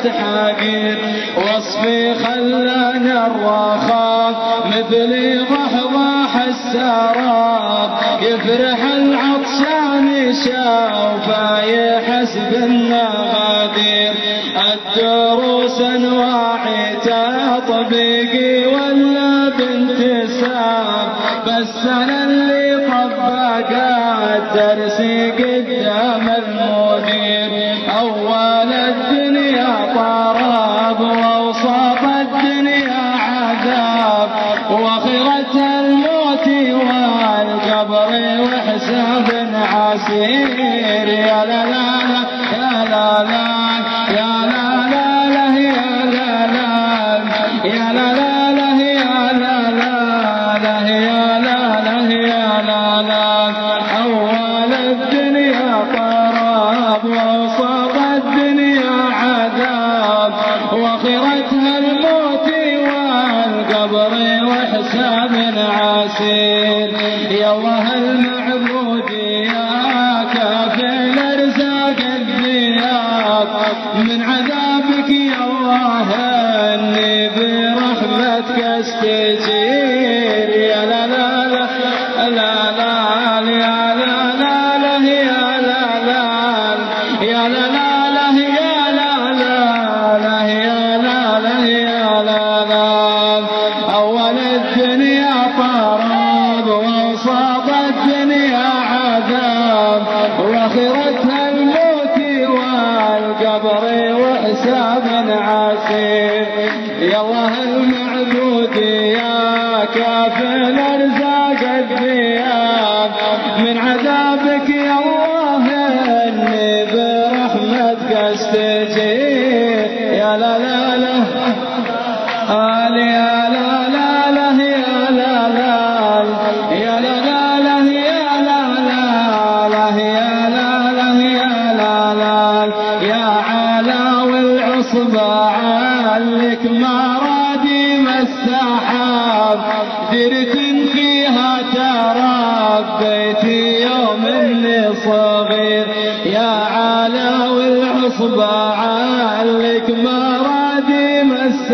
صرت حقير وصفي خلاني الرخاء مثلي ضحضاح السراب يفرح العطشان شوفه يحسب النغادير الدروس انواعي تطبيقي ولا بانتساب بس انا اللي طبق الدرس قدام المدير اول الدنيا طرب واوسط الدنيا عذاب واخرتها الموت والقبر وحساب عسير يا لا لا يا لا لا يا لا لا يا لا لا يا لا لا يا لا لا يا لا يا لا لا أول الدنيا طراب ووسط الدنيا عذاب واخرتها الموت والقبر وحساب عسير يا الله المعبود يا كافل ارزاق الدياب من عذابك يا الله اني برحمتك استجير يا لا لا لا لا لا يا لا لا يا لا لا يا لا لا يا لا لا يا لا يا لا لا اول الدنيا طراب ووسط الدنيا عذاب واخرتها الموت والقبر وحساب عسير يا الله المعبود يا كافل ارزاق الدياب من عذابك يا الله اني برحمتك استجير يا لا لا لا يا لا لا يا لا لا يا لا لا يا لا لا يا لا يا لا لا يا علا والعصبة علك مراديم السحاب درت فيها تربيتي